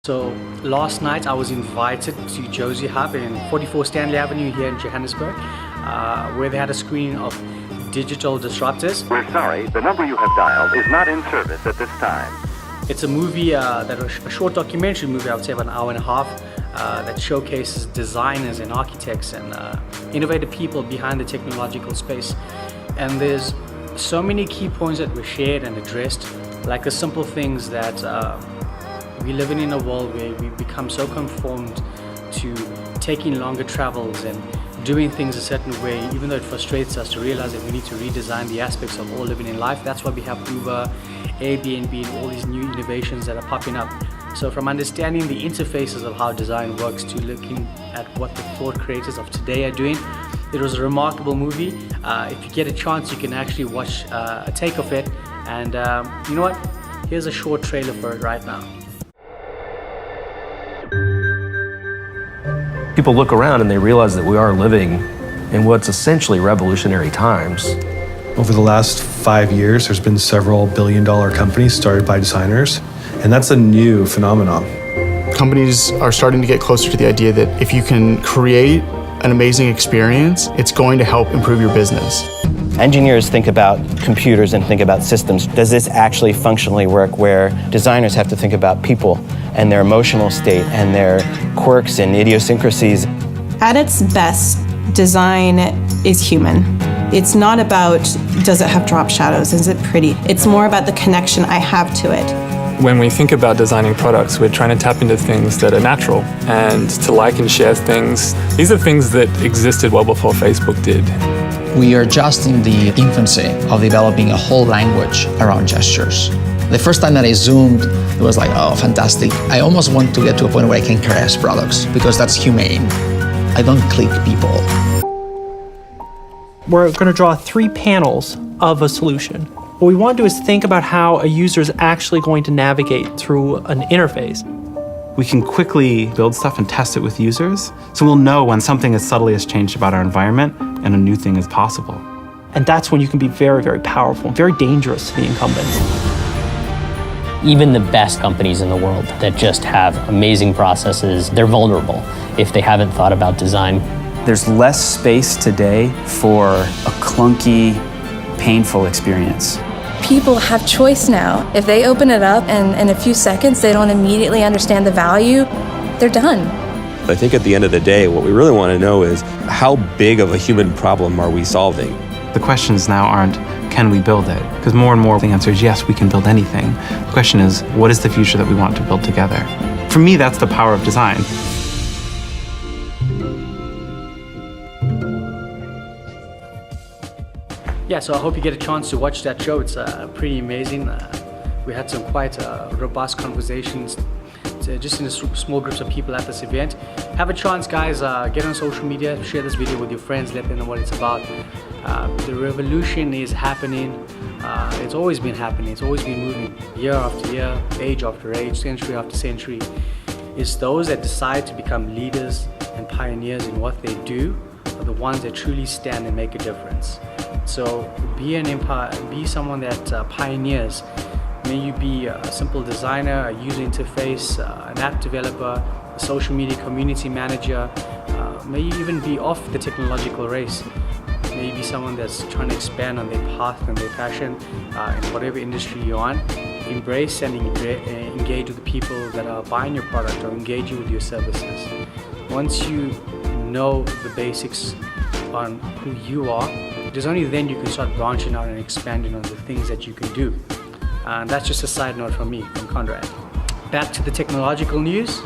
So last night I was invited to Josie Hub in 44 Stanley Avenue here in Johannesburg, where they had a screening of Digital Disruptors. We're sorry, the number you have dialed is not in service at this time. It's a movie, a short documentary movie, I would say about an hour and a half, that showcases designers and architects and innovative people behind the technological space. And there's so many key points that were shared and addressed, like the simple things that we live in a world where we become so conformed to taking longer travels and doing things a certain way, even though it frustrates us to realize that we need to redesign the aspects of all living in life. That's why we have Uber, Airbnb, and all these new innovations that are popping up. So from understanding the interfaces of how design works to looking at what the thought creators of today are doing, it was a remarkable movie. If you get a chance, you can actually watch a take of it. And you know what? Here's a short trailer for it right now. People look around and they realize that we are living in what's essentially revolutionary times. Over the last 5 years, there's been several billion-dollar companies started by designers, and that's a new phenomenon. Companies are starting to get closer to the idea that if you can create an amazing experience, it's going to help improve your business. Engineers think about computers and think about systems. Does this actually functionally work? Where designers have to think about people and their emotional state and their quirks and idiosyncrasies. At its best, design is human. It's not about, does it have drop shadows? Is it pretty? It's more about the connection I have to it. When we think about designing products, we're trying to tap into things that are natural and to like and share things. These are things that existed well before Facebook did. We are just in the infancy of developing a whole language around gestures. The first time that I zoomed, it was like, oh, fantastic. I almost want to get to a point where I can caress products because that's humane. I don't click people. We're going to draw 3 panels of a solution. What we want to do is think about how a user is actually going to navigate through an interface. We can quickly build stuff and test it with users, so we'll know when something as subtly has changed about our environment and a new thing is possible. And that's when you can be very, very powerful, very dangerous to the incumbents. Even the best companies in the world that just have amazing processes, they're vulnerable if they haven't thought about design. There's less space today for a clunky, painful experience. People have choice now. If they open it up and in a few seconds they don't immediately understand the value, they're done. I think at the end of the day, what we really want to know is how big of a human problem are we solving? The questions now aren't, can we build it? Because more and more the answer is yes, we can build anything. The question is, what is the future that we want to build together? For me, that's the power of design. Yeah, so I hope you get a chance to watch that show. It's pretty amazing. We had some quite robust conversations just in a small groups of people at this event. Have a chance, guys. Get on social media, share this video with your friends, let them know what it's about. The revolution is happening. It's always been happening. It's always been moving year after year, age after age, century after century. It's those that decide to become leaders and pioneers in what they do are the ones that truly stand and make a difference. So be someone that pioneers. May you be a simple designer, a user interface, an app developer, a social media community manager. May you even be off the technological race. May you be someone that's trying to expand on their path and their passion in whatever industry you're on. Embrace and engage with the people that are buying your product or engaging with your services. Once you know the basics on who you are, it is only then you can start branching out and expanding on the things that you can do. And that's just a side note from me, from Conrad. Back to the technological news.